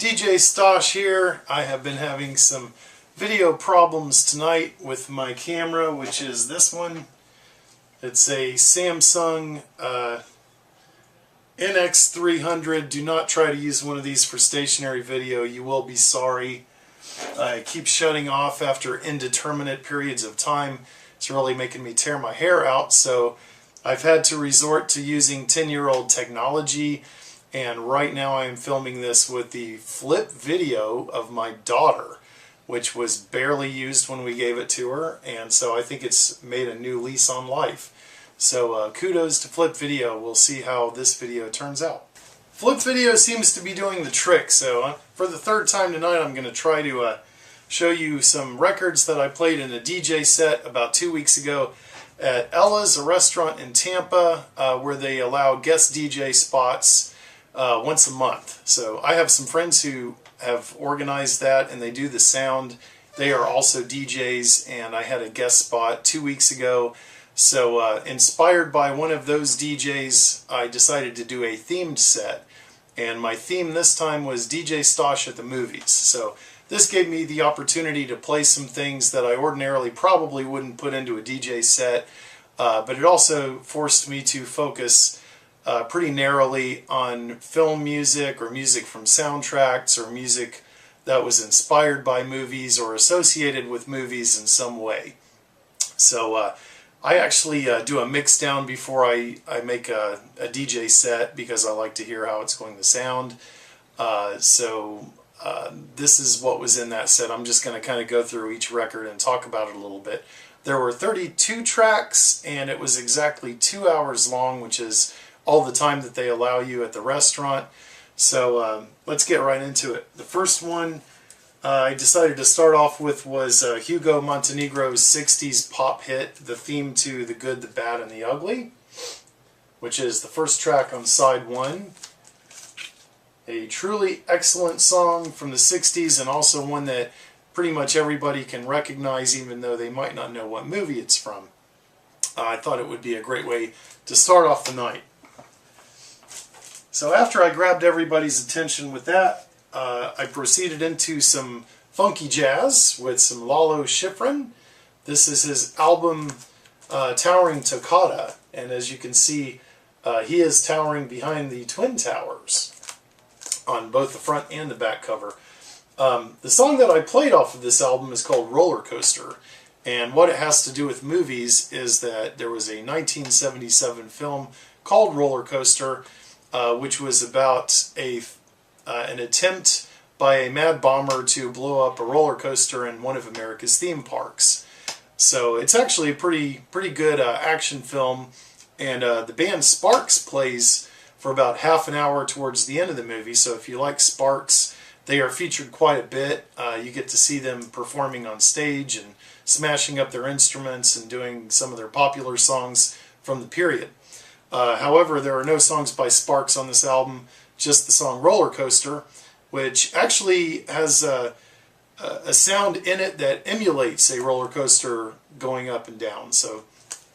DJ Stosh here. I have been having some video problems tonight with my camera, which is this one. It's a Samsung NSX-300. Do not try to use one of these for stationary video. You will be sorry. It keeps shutting off after indeterminate periods of time. It's really making me tear my hair out, so I've had to resort to using 10-year-old technology. And right now I am filming this with the flip video of my daughter, which was barely used when we gave it to her, and so I think it's made a new lease on life. So kudos to flip video. We'll see how this video turns out. Flip video seems to be doing the trick, so for the third time tonight I'm going to try to show you some records that I played in a DJ set about 2 weeks ago at Ella's, a restaurant in Tampa, where they allow guest DJ spots once a month. So I have some friends who have organized that and they do the sound. They are also DJs, and I had a guest spot 2 weeks ago. So inspired by one of those DJs, I decided to do a themed set, and my theme this time was DJ Stosh at the movies. So this gave me the opportunity to play some things that I ordinarily probably wouldn't put into a DJ set, but it also forced me to focus pretty narrowly on film music or music from soundtracks or music that was inspired by movies or associated with movies in some way. So I actually do a mix down before I make a DJ set, because I like to hear how it's going to sound. This is what was in that set. I'm just going to kind of go through each record and talk about it a little bit. There were 32 tracks, and it was exactly 2 hours long, which is all the time that they allow you at the restaurant. So let's get right into it. The first one I decided to start off with was Hugo Montenegro's 60s pop hit, the theme to The Good, the Bad, and the Ugly, which is the first track on side one. A truly excellent song from the 60s, and also one that pretty much everybody can recognize, even though they might not know what movie it's from. I thought it would be a great way to start off the night. So after I grabbed everybody's attention with that, I proceeded into some funky jazz with some Lalo Schifrin. This is his album Towering Toccata, and as you can see, he is towering behind the Twin Towers on both the front and the back cover. The song that I played off of this album is called Roller Coaster, and what it has to do with movies is that there was a 1977 film called Roller Coaster, which was about an attempt by a mad bomber to blow up a roller coaster in one of America's theme parks. So it's actually a pretty good action film, and the band Sparks plays for about half an hour towards the end of the movie. So if you like Sparks, they are featured quite a bit. You get to see them performing on stage and smashing up their instruments and doing some of their popular songs from the period. However, there are no songs by Sparks on this album, just the song Roller Coaster, which actually has a sound in it that emulates a roller coaster going up and down. So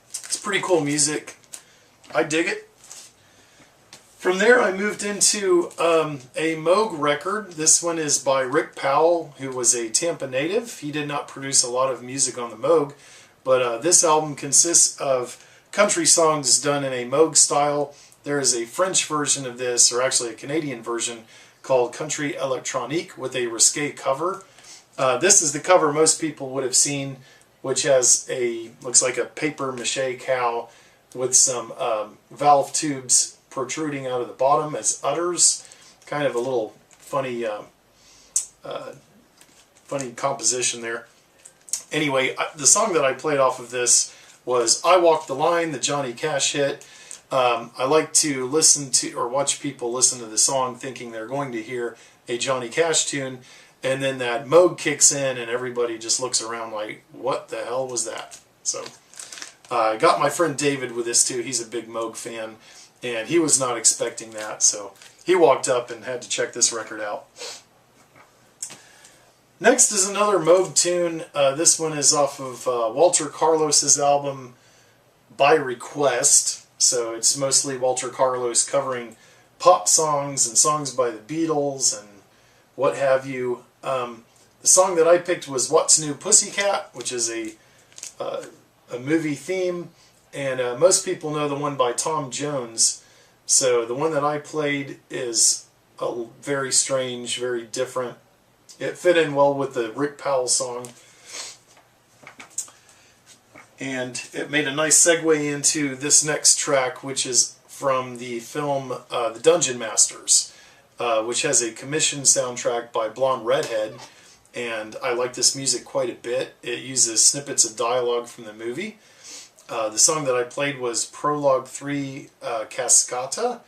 it's pretty cool music. I dig it. From there I moved into a Moog record. This one is by Rick Powell, who was a Tampa native. He did not produce a lot of music on the Moog, but this album consists of country songs done in a Moog style. There is a French version of this, or actually a Canadian version, called Country Electronique with a risque cover. This is the cover most people would have seen, which has looks like a paper mache cow with some valve tubes protruding out of the bottom as udders. Kind of a little funny, funny composition there. Anyway, the song that I played off of this was I Walk the Line, the Johnny Cash hit. I like to listen to or watch people listen to the song thinking they're going to hear a Johnny Cash tune, and then that Moog kicks in and everybody just looks around like, what the hell was that? So I got my friend David with this too. He's a big Moog fan, and he was not expecting that, so he walked up and had to check this record out. Next is another Moog tune. This one is off of Walter Carlos's album By Request. So it's mostly Walter Carlos covering pop songs and songs by the Beatles and what have you. The song that I picked was What's New Pussycat, which is a movie theme, and most people know the one by Tom Jones. So the one that I played is very strange, very different. It fit in well with the Rick Powell song, and it made a nice segue into this next track, which is from the film The Dungeon Masters, which has a commissioned soundtrack by Blonde Redhead, and I like this music quite a bit. It uses snippets of dialogue from the movie. The song that I played was Prologue 3 Cascata,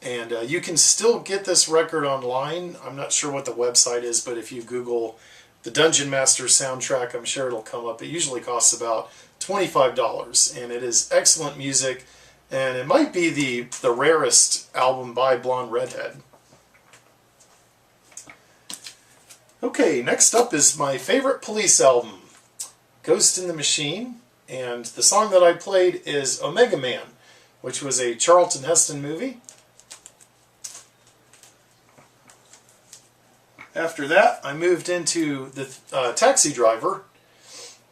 and you can still get this record online. I'm not sure what the website is, but if you Google the Dungeon Masters soundtrack, I'm sure it'll come up. It usually costs about $25, and it is excellent music, and it might be the rarest album by Blonde Redhead. Okay, next up is my favorite Police album, Ghost in the Machine, and the song that I played is Omega Man, which was a Charlton Heston movie. After that, I moved into the Taxi Driver,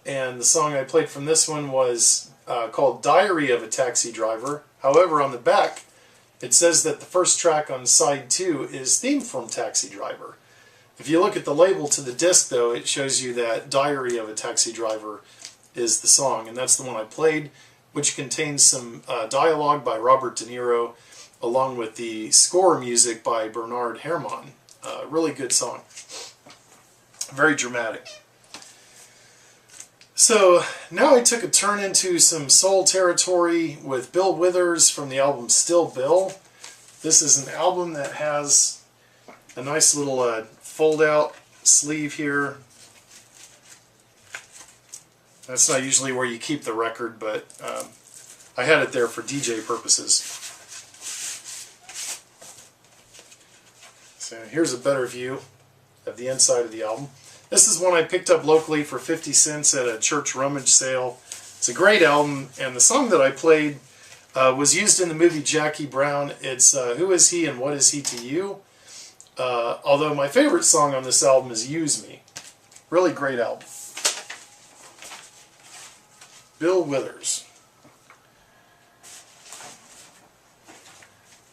and the song I played from this one was called Diary of a Taxi Driver. However, on the back, it says that the first track on side 2 is Theme from Taxi Driver. If you look at the label to the disc, though, it shows you that Diary of a Taxi Driver is the song, and that's the one I played, which contains some dialogue by Robert De Niro, along with the score music by Bernard Herrmann. Really good song. Very dramatic. So now I took a turn into some soul territory with Bill Withers from the album Still Bill. This is an album that has a nice little fold-out sleeve here. That's not usually where you keep the record, but I had it there for DJ purposes. So here's a better view of the inside of the album. This is one I picked up locally for 50 cents at a church rummage sale. It's a great album, and the song that I played was used in the movie Jackie Brown. It's Who Is He and What Is He to You? Although my favorite song on this album is Use Me. Really great album. Bill Withers.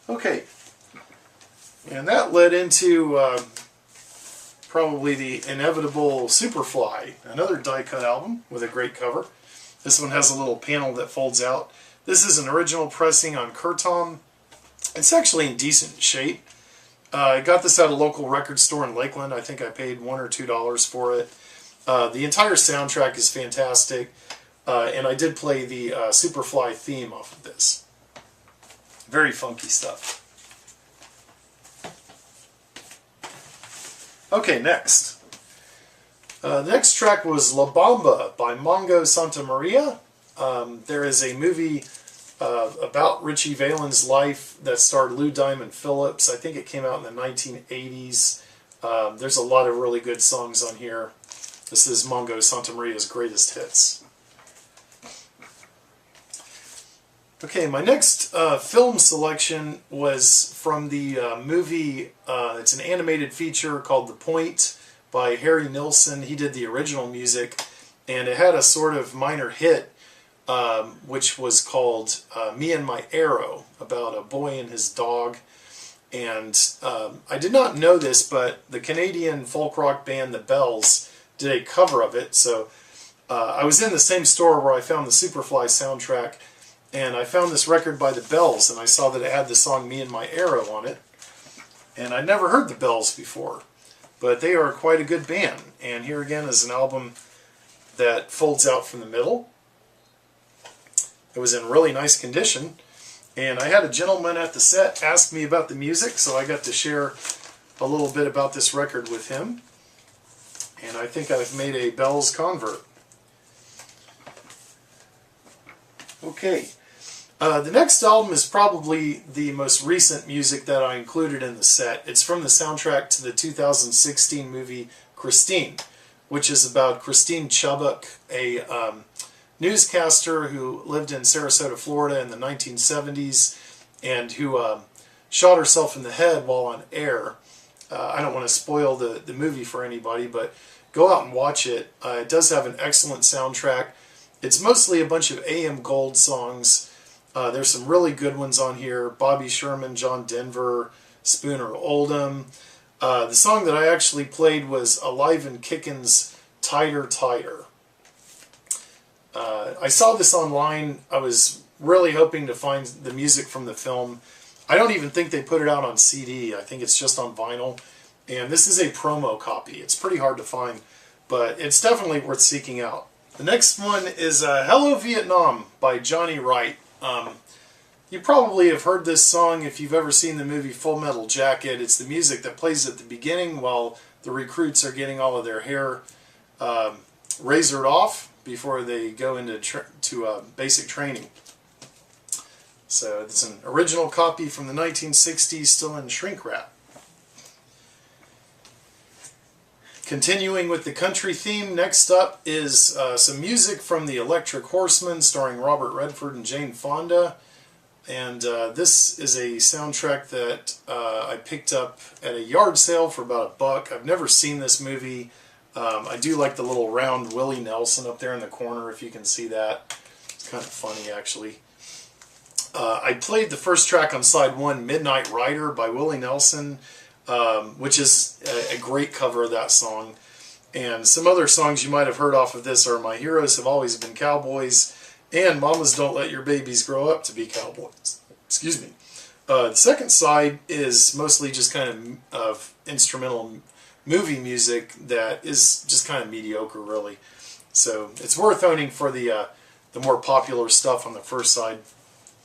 Okay, and that led into probably the inevitable Superfly, another die-cut album with a great cover. This one has a little panel that folds out. This is an original pressing on Curtom. It's actually in decent shape. I got this at a local record store in Lakeland. I think I paid $1 or $2 for it. The entire soundtrack is fantastic, and I did play the Superfly theme off of this. Very funky stuff. Okay, next. The next track was La Bamba by Mongo Santamaria. There is a movie about Richie Valens' life that starred Lou Diamond Phillips. I think it came out in the 1980s. There's a lot of really good songs on here. This is Mongo Santamaria's greatest hits. Okay, my next film selection was from the movie, it's an animated feature called The Point by Harry Nilsson. He did the original music, and it had a sort of minor hit, which was called Me and My Arrow, about a boy and his dog. And I did not know this, but the Canadian folk rock band The Bells did a cover of it. So I was in the same store where I found the Superfly soundtrack, and I found this record by The Bells, and I saw that it had the song Me and My Arrow on it. And I'd never heard The Bells before, but they are quite a good band. And here again is an album that folds out from the middle. It was in really nice condition, and I had a gentleman at the set ask me about the music, so I got to share a little bit about this record with him, and I think I've made a Bells convert. Okay, the next album is probably the most recent music that I included in the set. It's from the soundtrack to the 2016 movie Christine, which is about Christine Chubbuck, a newscaster who lived in Sarasota, Florida in the 1970s, and who shot herself in the head while on air. I don't want to spoil the movie for anybody, but go out and watch it. It does have an excellent soundtrack. It's mostly a bunch of AM Gold songs. There's some really good ones on here. Bobby Sherman, John Denver, Spooner Oldham. The song that I actually played was Alive and Kickin's Tighter Tighter. I saw this online. I was really hoping to find the music from the film. I don't even think they put it out on CD. I think it's just on vinyl. And this is a promo copy. It's pretty hard to find, but it's definitely worth seeking out. The next one is Hello Vietnam by Johnny Wright. You probably have heard this song if you've ever seen the movie Full Metal Jacket. It's the music that plays at the beginning while the recruits are getting all of their hair razored off before they go into basic training. So it's an original copy from the 1960s, still in shrink wrap. Continuing with the country theme, next up is some music from the Electric Horseman starring Robert Redford and Jane Fonda. And this is a soundtrack that I picked up at a yard sale for about $1. I've never seen this movie. I do like the little round Willie Nelson up there in the corner, if you can see that. It's kind of funny, actually. I played the first track on side 1, Midnight Rider by Willie Nelson, which is a great cover of that song. And some other songs you might have heard off of this are My Heroes Have Always Been Cowboys and Mamas Don't Let Your Babies Grow Up to Be Cowboys. Excuse me. The second side is mostly just kind of instrumental movie music that is just kind of mediocre, really. So it's worth owning for the more popular stuff on the first side,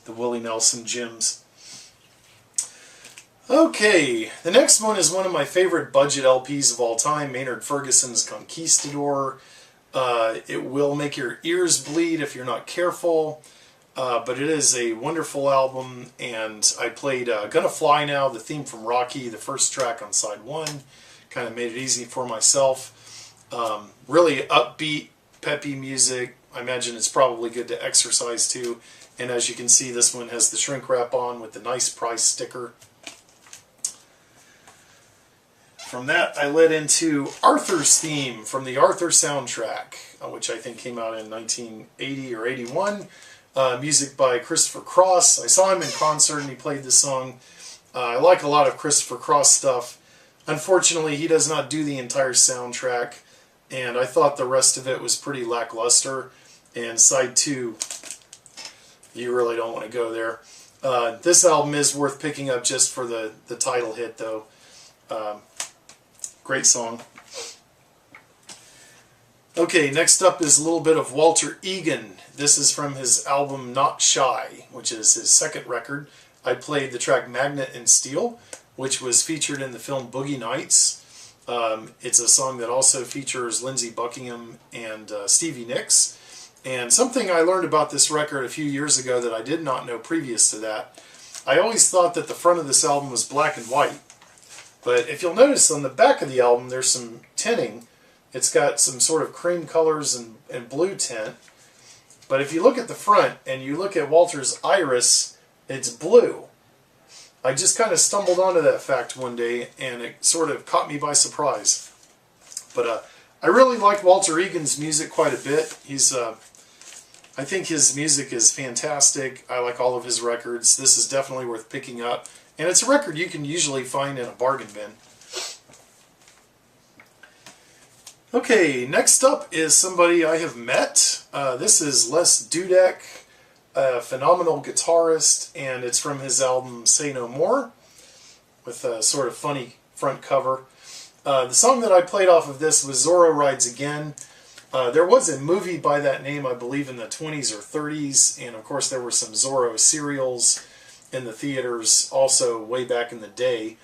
the Willie Nelson gems. Okay, the next one is one of my favorite budget LPs of all time, Maynard Ferguson's Conquistador. It will make your ears bleed if you're not careful, but it is a wonderful album, and I played Gonna Fly Now, the theme from Rocky, the first track on side 1. Kind of made it easy for myself. Really upbeat, peppy music. I imagine it's probably good to exercise to. And as you can see, this one has the shrink wrap on with the nice price sticker. From that, I led into Arthur's theme from the Arthur soundtrack, which I think came out in 1980 or 81. Music by Christopher Cross. I saw him in concert and he played this song. I like a lot of Christopher Cross stuff. Unfortunately, he does not do the entire soundtrack, and I thought the rest of it was pretty lackluster. And side 2, you really don't want to go there. This album is worth picking up just for the title hit, though. Great song. Okay, next up is a little bit of Walter Egan. This is from his album Not Shy, which is his second record. I played the track Magnet and Steel, which was featured in the film Boogie Nights. It's a song that also features Lindsey Buckingham and Stevie Nicks. And something I learned about this record a few years ago that I did not know previous to that, I always thought that the front of this album was black and white. But if you'll notice on the back of the album, there's some tinting. It's got some sort of cream colors and blue tint. But if you look at the front and you look at Walter's iris, it's blue. I just kind of stumbled onto that fact one day, and it sort of caught me by surprise. But I really like Walter Egan's music quite a bit. I think his music is fantastic. I like all of his records. This is definitely worth picking up. And it's a record you can usually find in a bargain bin. Okay, next up is somebody I have met. This is Les Dudek, a phenomenal guitarist, and it's from his album Say No More, with a sort of funny front cover. The song that I played off of this was Zorro Rides Again. There was a movie by that name, I believe, in the 20s or 30s, and of course there were some Zorro serials in the theaters also way back in the day.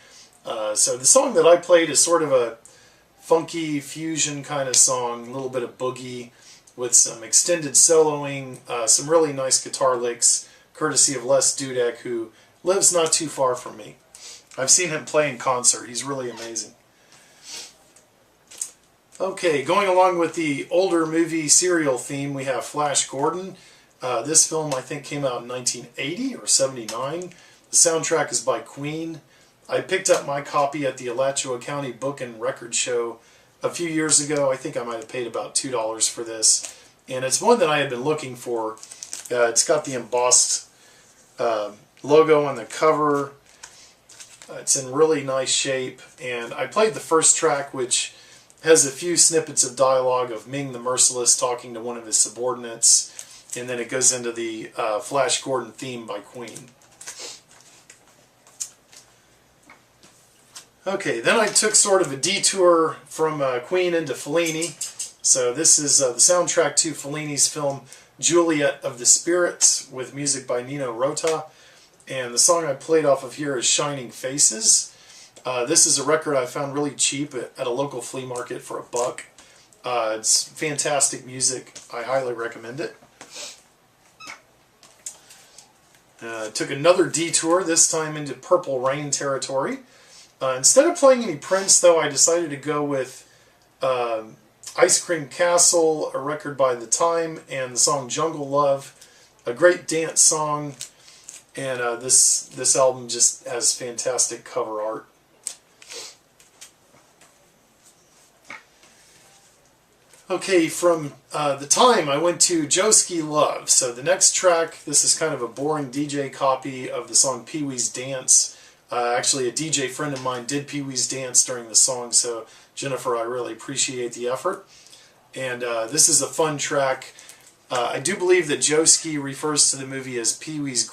So the song that I played is sort of a funky fusion kind of song, a little bit of boogie with some extended soloing, some really nice guitar licks, courtesy of Les Dudek, who lives not too far from me. I've seen him play in concert. He's really amazing. Okay, going along with the older movie serial theme, we have Flash Gordon. This film, I think, came out in 1980 or 79. The soundtrack is by Queen. I picked up my copy at the Alachua County Book and Record Show a few years ago. I think I might have paid about $2 for this. And it's one that I had been looking for. It's got the embossed logo on the cover. It's in really nice shape. And I played the first track, which has a few snippets of dialogue of Ming the Merciless talking to one of his subordinates. And then it goes into the Flash Gordon theme by Queen. Okay, then I took sort of a detour from Queen into Fellini. So this is the soundtrack to Fellini's film Juliet of the Spirits with music by Nino Rota. And the song I played off of here is Shining Faces. This is a record I found really cheap at a local flea market for $1. It's fantastic music. I highly recommend it. Took another detour, this time into Purple Rain territory. Instead of playing any Prince, though, I decided to go with Ice Cream Castle, a record by The Time, and the song Jungle Love, a great dance song, and this album just has fantastic cover art. Okay, from The Time, I went to Joski Love. So the next track, this is kind of a boring DJ copy of the song Pee Wee's Dance. Actually, a DJ friend of mine did Pee Wee's Dance during the song, so Jennifer, I really appreciate the effort. And this is a fun track. I do believe that Joski refers to the movie as Pee Wee's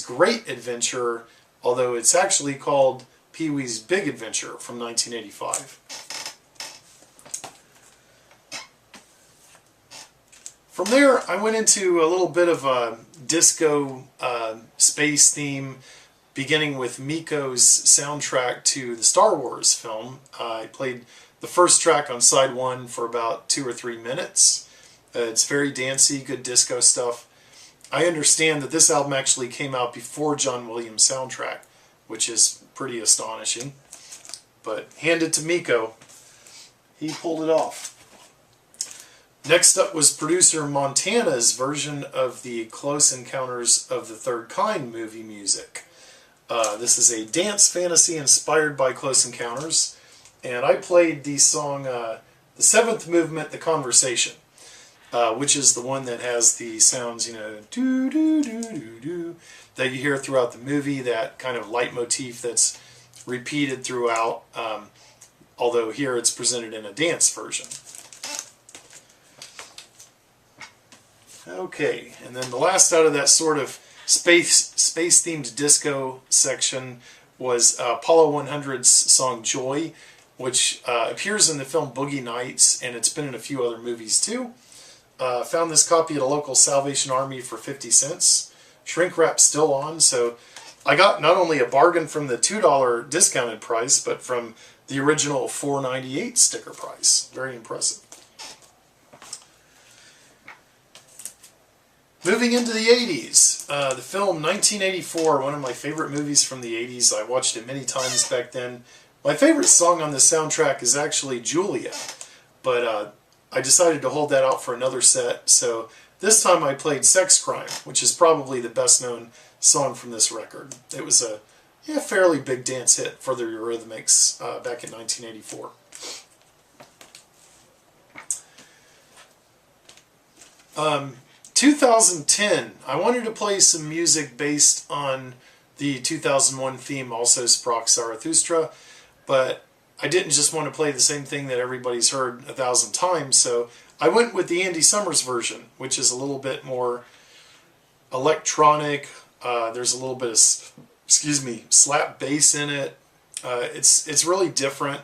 Great Adventure, although it's actually called Pee Wee's Big Adventure from 1985. From there, I went into a little bit of a disco space theme, beginning with Miko's soundtrack to the Star Wars film. I played the first track on side 1 for about 2 or 3 minutes. It's very dancey, good disco stuff. I understand that this album actually came out before John Williams' soundtrack, which is pretty astonishing. But hand it to Miko. He pulled it off. Next up was producer Montana's version of the Close Encounters of the Third Kind movie music. This is a dance fantasy inspired by Close Encounters, and I played the song, the 7th movement, The Conversation, which is the one that has the sounds, you know, doo-doo-doo-doo-doo, that you hear throughout the movie, that kind of leitmotif that's repeated throughout, although here it's presented in a dance version. Okay, and then the last out of that sort of space-themed disco section was Apollo 100's song Joy, which appears in the film Boogie Nights, and it's been in a few other movies too. Found this copy at a local Salvation Army for 50 cents. Shrink wrap still on, so I got not only a bargain from the $2 discounted price, but from the original $4.98 sticker price. Very impressive. Moving into the 80s, the film 1984, one of my favorite movies from the 80s. I watched it many times back then. My favorite song on the soundtrack is actually Julia, but I decided to hold that out for another set, so this time I played Sex Crime, which is probably the best known song from this record. It was a fairly big dance hit for the Eurythmics back in 1984. 2010, I wanted to play some music based on the 2001 theme, Also Sprach Zarathustra, but I didn't just want to play the same thing that everybody's heard 1,000 times, so I went with the Andy Summers version, which is a little bit more electronic. There's a little bit of, slap bass in it. It's really different.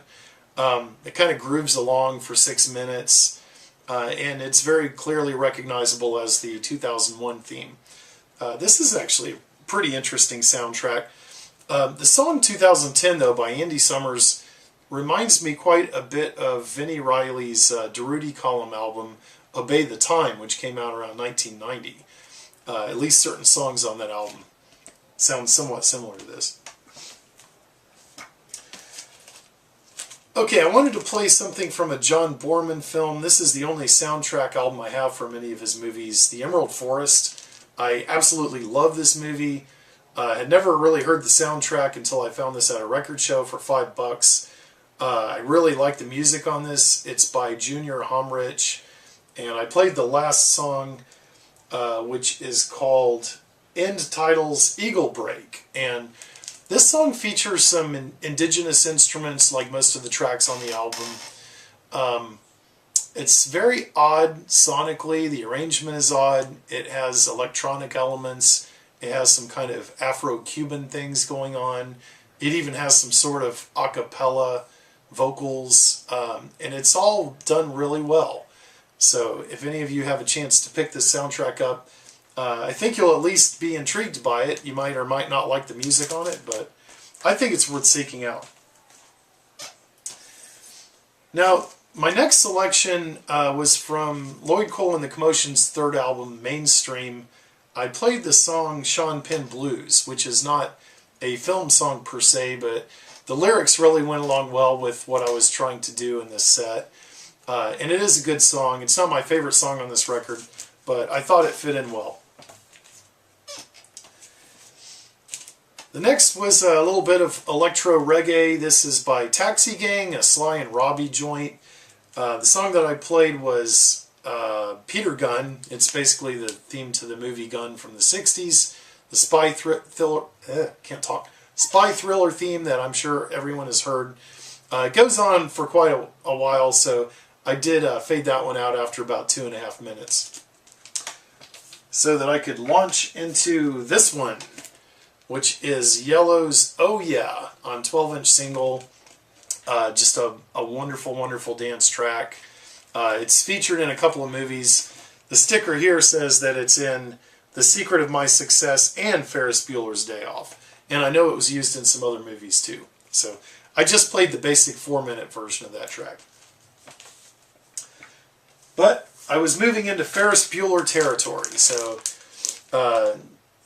It kind of grooves along for 6 minutes. And it's very clearly recognizable as the 2001 theme. This is actually a pretty interesting soundtrack. The song 2010, though, by Andy Summers, reminds me quite a bit of Vinnie Riley's Durutti Column album, Obey the Time, which came out around 1990. At least certain songs on that album sound somewhat similar to this. Okay, I wanted to play something from a John Boorman film. This is the only soundtrack album I have from any of his movies, The Emerald Forest. I absolutely love this movie. Had never really heard the soundtrack until I found this at a record show for $5. I really like the music on this. It's by Junior Homrich, and I played the last song, which is called End Titles Eagle Break. And this song features some indigenous instruments like most of the tracks on the album. It's very odd sonically. The arrangement is odd. It has electronic elements. It has some kind of Afro-Cuban things going on. It even has some sort of a cappella vocals, and it's all done really well. So if any of you have a chance to pick this soundtrack up, I think you'll at least be intrigued by it. You might or might not like the music on it, but I think it's worth seeking out. Now, my next selection was from Lloyd Cole and the Commotion's third album, Mainstream. I played the song Sean Penn Blues, which is not a film song per se, but the lyrics really went along well with what I was trying to do in this set. And it is a good song. It's not my favorite song on this record, but I thought it fit in well. The next was a little bit of electro reggae. This is by Taxi Gang, a Sly and Robbie joint. The song that I played was Peter Gunn. It's basically the theme to the movie Gun from the 60s. The spy thriller theme that I'm sure everyone has heard. It goes on for quite a while, so I did fade that one out after about 2.5 minutes, so that I could launch into this one, which is Yellow's Oh Yeah on 12-inch single. Just a wonderful, wonderful dance track. It's featured in a couple of movies. The sticker here says that it's in The Secret of My Success and Ferris Bueller's Day Off. And I know it was used in some other movies too. So I just played the basic 4-minute version of that track. But I was moving into Ferris Bueller territory. So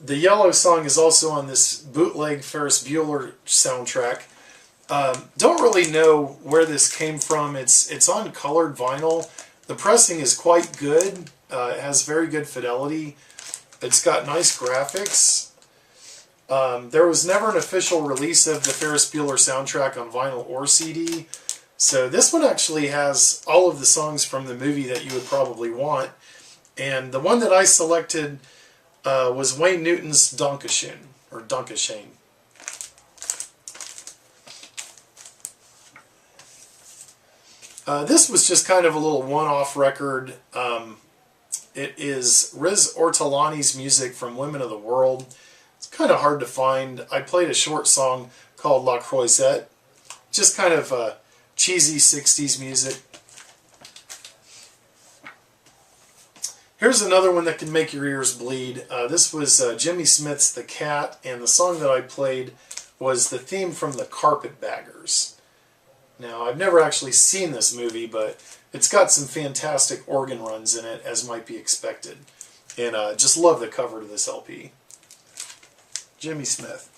the Yellow song is also on this bootleg Ferris Bueller soundtrack. Don't really know where this came from. It's on colored vinyl. The pressing is quite good. It has very good fidelity. It's got nice graphics. There was never an official release of the Ferris Bueller soundtrack on vinyl or CD. So this one actually has all of the songs from the movie that you would probably want. And the one that I selected was Wayne Newton's Donkashane, or Donkashane. This was just kind of a little one-off record. It is Riz Ortolani's music from Women of the World. It's kind of hard to find. I played a short song called La Croisette. Just kind of cheesy 60s music. Here's another one that can make your ears bleed. This was Jimmy Smith's The Cat, and the song that I played was the theme from The Carpetbaggers. Now, I've never actually seen this movie, but it's got some fantastic organ runs in it, as might be expected. And just love the cover to this LP. Jimmy Smith.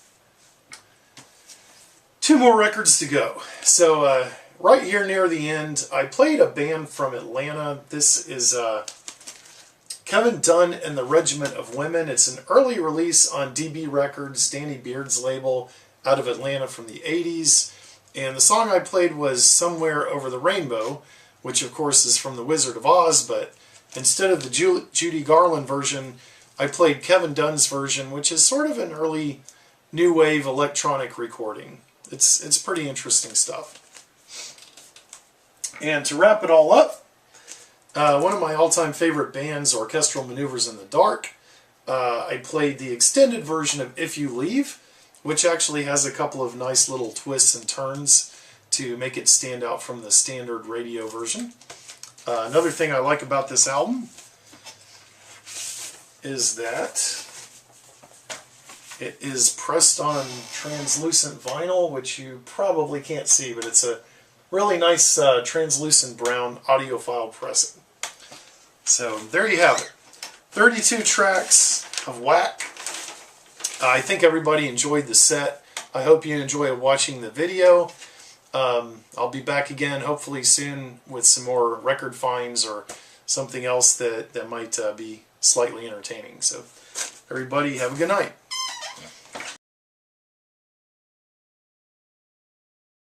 2 more records to go. So, right here near the end, I played a band from Atlanta. This is Kevin Dunn and the Regiment of Women. It's an early release on DB Records, Danny Beard's label, out of Atlanta from the 80s. And the song I played was Somewhere Over the Rainbow, which of course is from The Wizard of Oz, but instead of the Judy Garland version, I played Kevin Dunn's version, which is sort of an early new wave electronic recording. It's pretty interesting stuff. And to wrap it all up, one of my all-time favorite bands, Orchestral Manoeuvres in the Dark. I played the extended version of If You Leave, which actually has a couple of nice little twists and turns to make it stand out from the standard radio version. Another thing I like about this album is that it is pressed on translucent vinyl, which you probably can't see, but it's a really nice translucent brown audiophile pressing. So there you have it. 32 tracks of whack. I think everybody enjoyed the set. I hope you enjoy watching the video. I'll be back again hopefully soon with some more record finds or something else that might be slightly entertaining. So everybody have a good night.